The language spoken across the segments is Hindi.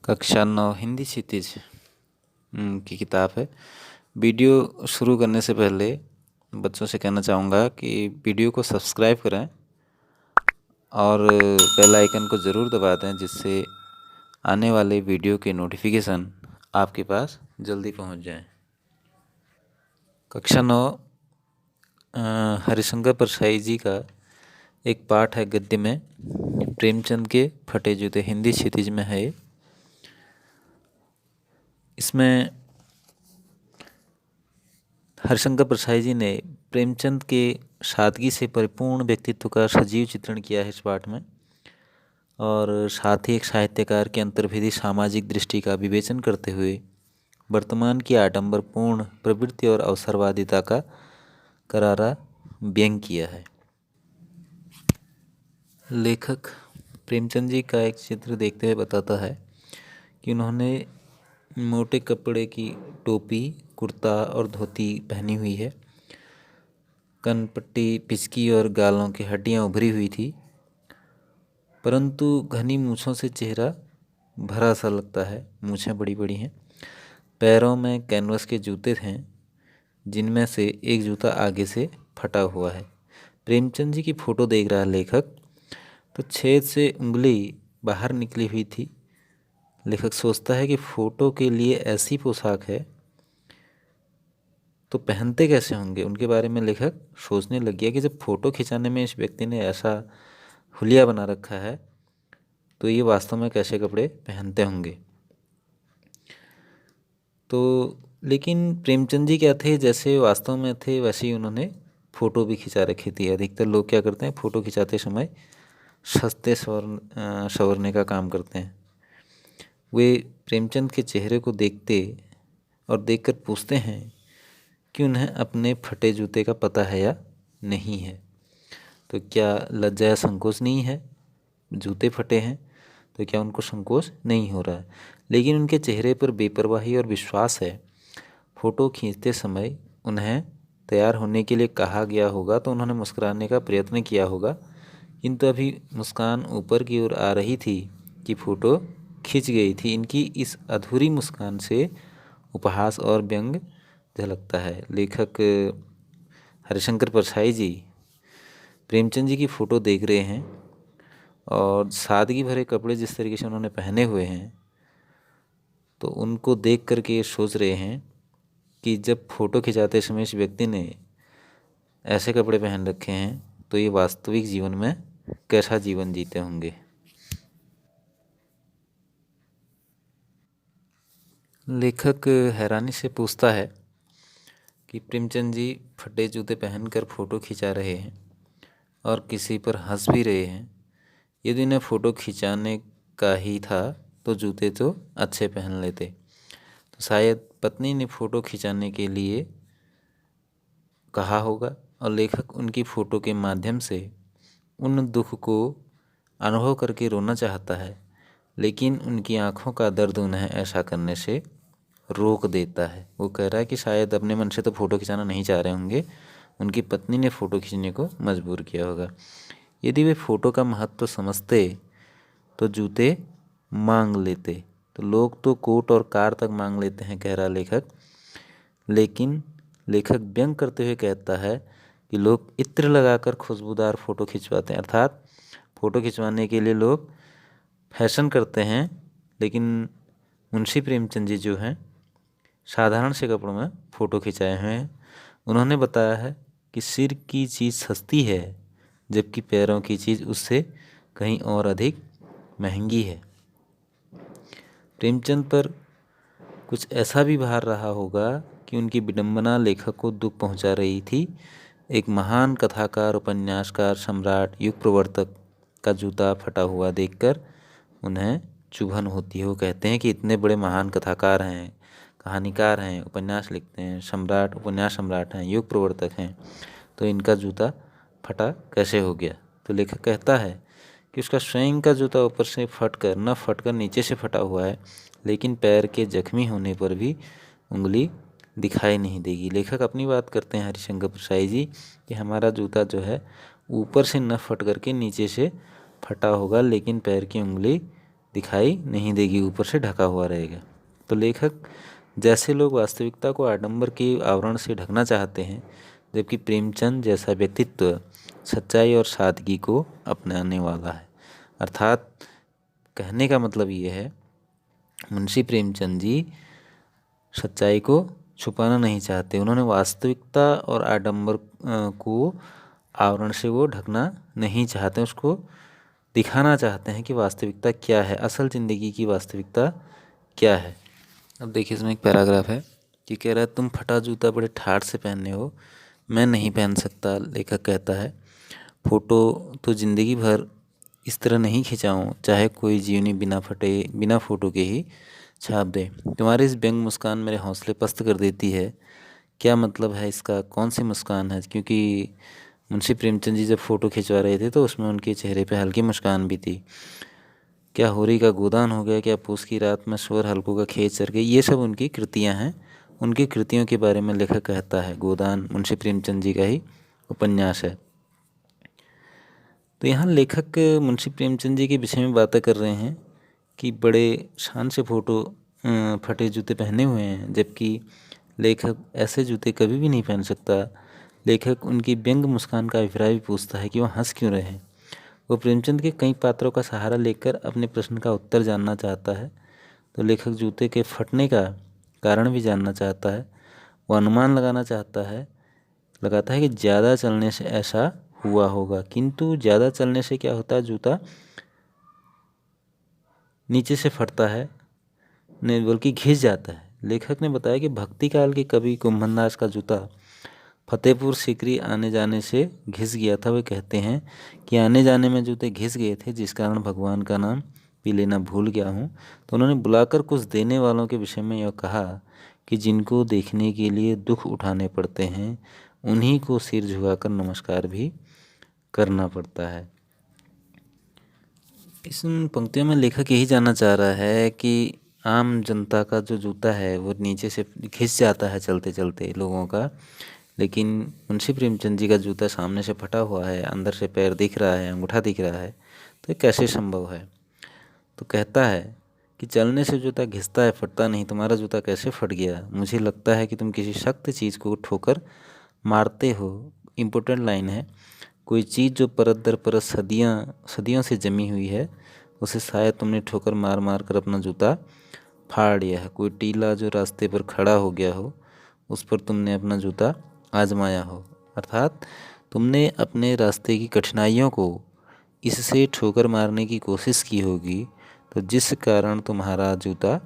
कक्षा 9 हिंदी क्षितिज की किताब है। वीडियो शुरू करने से पहले बच्चों से कहना चाहूँगा कि वीडियो को सब्सक्राइब करें और बेल आइकन को ज़रूर दबा दें, जिससे आने वाले वीडियो के नोटिफिकेशन आपके पास जल्दी पहुंच जाएं। कक्षा 9 हरिशंकर परसाई जी का एक पाठ है गद्य में। प्रेमचंद के फटे जूते हिंदी क्षितिज में है। इसमें हरिशंकर परसाई जी ने प्रेमचंद के सादगी से परिपूर्ण व्यक्तित्व का सजीव चित्रण किया है इस पाठ में, और साथ ही एक साहित्यकार के अंतर्भिदी सामाजिक दृष्टि का विवेचन करते हुए वर्तमान की आडंबरपूर्ण प्रवृत्ति और अवसरवादिता का करारा व्यंग किया है। लेखक प्रेमचंद जी का एक चित्र देखते हुए बताता है कि उन्होंने मोटे कपड़े की टोपी, कुर्ता और धोती पहनी हुई है। कनपट्टी पिचकी और गालों की हड्डियां उभरी हुई थी, परंतु घनी मूछों से चेहरा भरा सा लगता है। मूछें बड़ी बड़ी हैं। पैरों में कैनवस के जूते हैं, जिनमें से एक जूता आगे से फटा हुआ है। प्रेमचंद जी की फ़ोटो देख रहा है लेखक, तो छेद से उंगली बाहर निकली हुई थी। लेखक सोचता है कि फ़ोटो के लिए ऐसी पोशाक है तो पहनते कैसे होंगे। उनके बारे में लेखक सोचने लग गया कि जब फ़ोटो खिंचाने में इस व्यक्ति ने ऐसा हुलिया बना रखा है तो ये वास्तव में कैसे कपड़े पहनते होंगे। तो लेकिन प्रेमचंद जी क्या थे, जैसे वास्तव में थे वैसे ही उन्होंने फ़ोटो भी खिंचा रखी थी। अधिकतर लोग क्या करते हैं, फ़ोटो खिंचाते समय सस्ते संवरने का काम करते हैं। वे प्रेमचंद के चेहरे को देखते और देखकर पूछते हैं कि उन्हें अपने फटे जूते का पता है या नहीं है। तो क्या लज्जा या संकोच नहीं है? जूते फटे हैं तो क्या उनको संकोच नहीं हो रहा है? लेकिन उनके चेहरे पर बेपरवाही और विश्वास है। फ़ोटो खींचते समय उन्हें तैयार होने के लिए कहा गया होगा तो उन्होंने मुस्कुराने का प्रयत्न किया होगा, किंतु अभी मुस्कान ऊपर की ओर आ रही थी कि फ़ोटो खिंच गई थी। इनकी इस अधूरी मुस्कान से उपहास और व्यंग झलकता है। लेखक हरिशंकर परसाई जी प्रेमचंद जी की फ़ोटो देख रहे हैं और सादगी भरे कपड़े जिस तरीके से उन्होंने पहने हुए हैं, तो उनको देख करके सोच रहे हैं कि जब फ़ोटो खिंचाते समय इस व्यक्ति ने ऐसे कपड़े पहन रखे हैं तो ये वास्तविक जीवन में कैसा जीवन जीते होंगे। लेखक हैरानी से पूछता है कि प्रेमचंद जी फटे जूते पहनकर फ़ोटो खिंचा रहे हैं और किसी पर हंस भी रहे हैं। यदि उन्हें फ़ोटो खिंचाने का ही था तो जूते तो अच्छे पहन लेते। तो शायद पत्नी ने फ़ोटो खिंचाने के लिए कहा होगा और लेखक उनकी फ़ोटो के माध्यम से उन दुख को अनुभव करके रोना चाहता है, लेकिन उनकी आंखों का दर्द उन्हें ऐसा करने से रोक देता है। वो कह रहा है कि शायद अपने मन से तो फ़ोटो खिंचाना नहीं चाह रहे होंगे, उनकी पत्नी ने फ़ोटो खींचने को मजबूर किया होगा। यदि वे फ़ोटो का महत्व समझते तो जूते मांग लेते। तो लोग तो कोट और कार तक मांग लेते हैं, कह रहा लेखक। लेकिन लेखक व्यंग करते हुए कहता है कि लोग इत्र लगाकर खुशबूदार फ़ोटो खिंचवाते हैं। अर्थात फ़ोटो खिंचवाने के लिए लोग फैशन करते हैं, लेकिन मुंशी प्रेमचंद जी जो हैं साधारण से कपड़ों में फ़ोटो खिंचाए हुए हैं। उन्होंने बताया है कि सिर की चीज़ सस्ती है, जबकि पैरों की चीज़ उससे कहीं और अधिक महंगी है। प्रेमचंद पर कुछ ऐसा भी भार रहा होगा कि उनकी विडंबना लेखक को दुख पहुंचा रही थी। एक महान कथाकार, उपन्यासकार, सम्राट, युग प्रवर्तक का जूता फटा हुआ देखकर उन्हें चुभन होती है। वो कहते हैं कि इतने बड़े महान कथाकार हैं, कहानीकार हैं, उपन्यास लिखते हैं, सम्राट, उपन्यास सम्राट हैं, युग प्रवर्तक हैं, तो इनका जूता फटा कैसे हो गया। तो लेखक कहता है कि उसका स्वयं का जूता ऊपर से न फटकर नीचे से फटा हुआ है, लेकिन पैर के जख्मी होने पर भी उंगली दिखाई नहीं देगी। लेखक अपनी बात करते हैं हरिशंकर परसाई जी कि हमारा जूता जो है ऊपर से न फट करके नीचे से फटा होगा, लेकिन पैर की उंगली दिखाई नहीं देगी, ऊपर से ढका हुआ रहेगा। तो लेखक जैसे लोग वास्तविकता को आडंबर के आवरण से ढकना चाहते हैं, जबकि प्रेमचंद जैसा व्यक्तित्व सच्चाई और सादगी को अपनाने वाला है। अर्थात कहने का मतलब ये है, मुंशी प्रेमचंद जी सच्चाई को छुपाना नहीं चाहते। उन्होंने वास्तविकता और आडंबर को आवरण से वो ढकना नहीं चाहते, उसको दिखाना चाहते हैं कि वास्तविकता क्या है, असल ज़िंदगी की वास्तविकता क्या है। अब देखिए, इसमें एक पैराग्राफ है कि कह रहा है, तुम फटा जूता बड़े ठाठ से पहनने हो, मैं नहीं पहन सकता। लेखक कहता है, फ़ोटो तो ज़िंदगी भर इस तरह नहीं खिंचाऊँ, चाहे कोई जीवनी बिना फटे बिना फ़ोटो के ही छाप दे। तुम्हारी इस व्यंग मुस्कान मेरे हौसले पस्त कर देती है। क्या मतलब है इसका, कौन सी मुस्कान है? क्योंकि मुंशी प्रेमचंद जी जब फ़ोटो खिंचवा रहे थे तो उसमें उनके चेहरे पे हल्की मुस्कान भी थी। क्या होरी का गोदान हो गया, क्या पूस की रात में स्वर हल्कों का खेत चर गई, ये सब उनकी कृतियाँ हैं। उनकी कृतियों के बारे में लेखक कहता है। गोदान मुंशी प्रेमचंद जी का ही उपन्यास है। तो यहाँ लेखक मुंशी प्रेमचंद जी के विषय में बातें कर रहे हैं कि बड़े शान से फ़ोटो फटे जूते पहने हुए हैं, जबकि लेखक ऐसे जूते कभी भी नहीं पहन सकता। लेखक उनकी व्यंग मुस्कान का अभिप्राय भी पूछता है कि वह हंस क्यों रहे हैं। वो प्रेमचंद के कई पात्रों का सहारा लेकर अपने प्रश्न का उत्तर जानना चाहता है। तो लेखक जूते के फटने का कारण भी जानना चाहता है। वो अनुमान लगाता है कि ज़्यादा चलने से ऐसा हुआ होगा। किंतु ज़्यादा चलने से क्या होता है, जूता नीचे से फटता है नहीं बल्कि घिस जाता है। लेखक ने बताया कि भक्ति काल के कवि कुंभनदास का जूता फतेहपुर सीकरी आने जाने से घिस गया था। वे कहते हैं कि आने जाने में जूते घिस गए थे, जिस कारण भगवान का नाम पी लेना भूल गया हूँ। तो उन्होंने बुलाकर कुछ देने वालों के विषय में यह कहा कि जिनको देखने के लिए दुख उठाने पड़ते हैं, उन्हीं को सिर झुकाकर नमस्कार भी करना पड़ता है। इस पंक्तियों में लेखक यही जानना चाह रहा है कि आम जनता का जो जूता है वो नीचे से घिस जाता है चलते चलते लोगों का, लेकिन मुंशी प्रेमचंद जी का जूता सामने से फटा हुआ है, अंदर से पैर दिख रहा है, अंगूठा दिख रहा है। तो ये कैसे संभव है? तो कहता है कि चलने से जूता घिसता है, फटता नहीं। तुम्हारा जूता कैसे फट गया? मुझे लगता है कि तुम किसी सख्त चीज़ को ठोकर मारते हो। इम्पोर्टेंट लाइन है। कोई चीज़ जो परत दर परत सदियों से जमी हुई है, उसे शायद तुमने ठोकर मार मार कर अपना जूता फाड़ दिया है। कोई टीला जो रास्ते पर खड़ा हो गया हो, उस पर तुमने अपना जूता आजमाया हो। अर्थात तुमने अपने रास्ते की कठिनाइयों को इससे ठोकर मारने की कोशिश की होगी, तो जिस कारण तुम्हारा जूता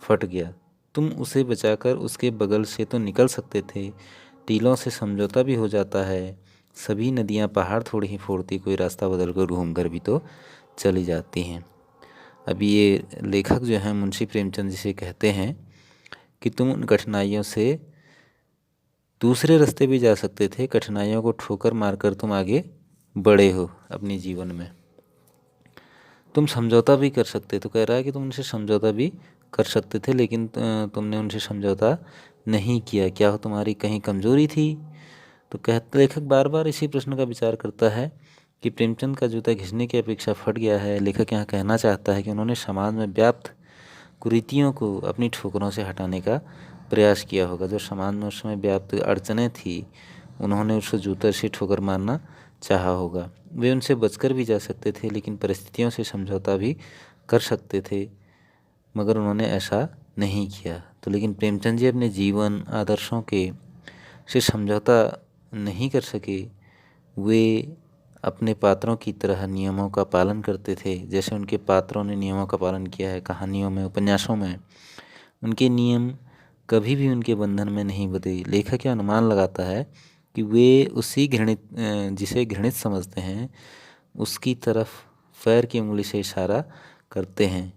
फट गया। तुम उसे बचाकर उसके बगल से तो निकल सकते थे। टीलों से समझौता भी हो जाता है। सभी नदियाँ पहाड़ थोड़ी ही फोड़ती, कोई रास्ता बदल कर घूम कर भी तो चली जाती हैं। अब ये लेखक जो हैं मुंशी प्रेमचंद जी से कहते हैं कि तुम उन कठिनाइयों से दूसरे रास्ते भी जा सकते थे। कठिनाइयों को ठोकर मारकर तुम आगे बढ़े हो अपने जीवन में। तुम समझौता भी कर सकते। तो कह रहा है कि तुम उनसे समझौता भी कर सकते थे, लेकिन तुमने उनसे समझौता नहीं किया। क्या हो तुम्हारी कहीं कमजोरी थी? तो कहते लेखक बार बार इसी प्रश्न का विचार करता है कि प्रेमचंद का जूता घिसने की अपेक्षा फट गया है। लेखक यहाँ कहना चाहता है कि उन्होंने समाज में व्याप्त कुरीतियों को अपनी ठोकरों से हटाने का प्रयास किया होगा। जो समाज में उस समय व्याप्त अड़चनें थी, उन्होंने उस जूते से ठोकर मारना चाहा होगा। वे उनसे बचकर भी जा सकते थे, लेकिन परिस्थितियों से समझौता भी कर सकते थे, मगर उन्होंने ऐसा नहीं किया। तो लेकिन प्रेमचंद जी अपने जीवन आदर्शों के से समझौता नहीं कर सके। वे अपने पात्रों की तरह नियमों का पालन करते थे, जैसे उनके पात्रों ने नियमों का पालन किया है। कहानियों में, उपन्यासों में उनके नियम कभी भी उनके बंधन में नहीं बदले। लेखक यह अनुमान लगाता है कि वे उसी जिसे घृणित समझते हैं, उसकी तरफ पैर की उंगली से इशारा करते हैं।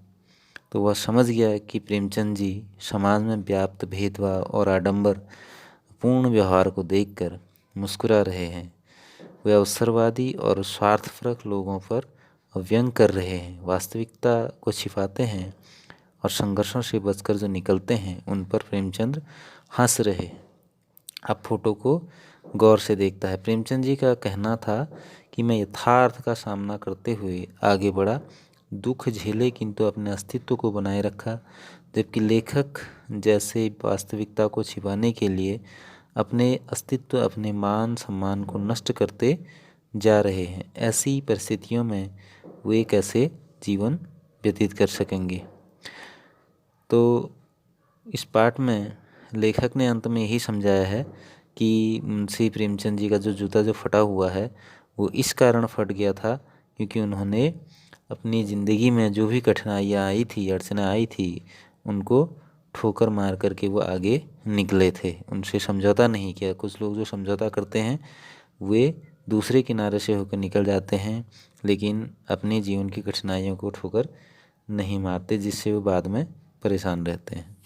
तो वह समझ गया कि प्रेमचंद जी समाज में व्याप्त भेदभाव और आडंबर पूर्ण व्यवहार को देखकर मुस्कुरा रहे हैं। वे अवसरवादी और स्वार्थपरक लोगों पर व्यंग कर रहे हैं, वास्तविकता को छिपाते हैं और संघर्षों से बचकर जो निकलते हैं उन पर प्रेमचंद हंस रहे। अब फोटो को गौर से देखता है। प्रेमचंद जी का कहना था कि मैं यथार्थ का सामना करते हुए आगे बढ़ा, दुख झेले किंतु अपने अस्तित्व को बनाए रखा, जबकि लेखक जैसे वास्तविकता को छिपाने के लिए अपने अस्तित्व, अपने मान सम्मान को नष्ट करते जा रहे हैं। ऐसी परिस्थितियों में वे कैसे जीवन व्यतीत कर सकेंगे। तो इस पाठ में लेखक ने अंत में यही समझाया है कि मुंशी प्रेमचंद जी का जो जूता जो फटा हुआ है वो इस कारण फट गया था क्योंकि उन्होंने अपनी ज़िंदगी में जो भी कठिनाइयाँ आई थी, अड़चनें आई थी, उनको ठोकर मार करके वो आगे निकले थे, उनसे समझौता नहीं किया। कुछ लोग जो समझौता करते हैं वे दूसरे किनारे से होकर निकल जाते हैं, लेकिन अपने जीवन की कठिनाइयों को ठोकर नहीं मारते, जिससे वो बाद में परेशान रहते हैं।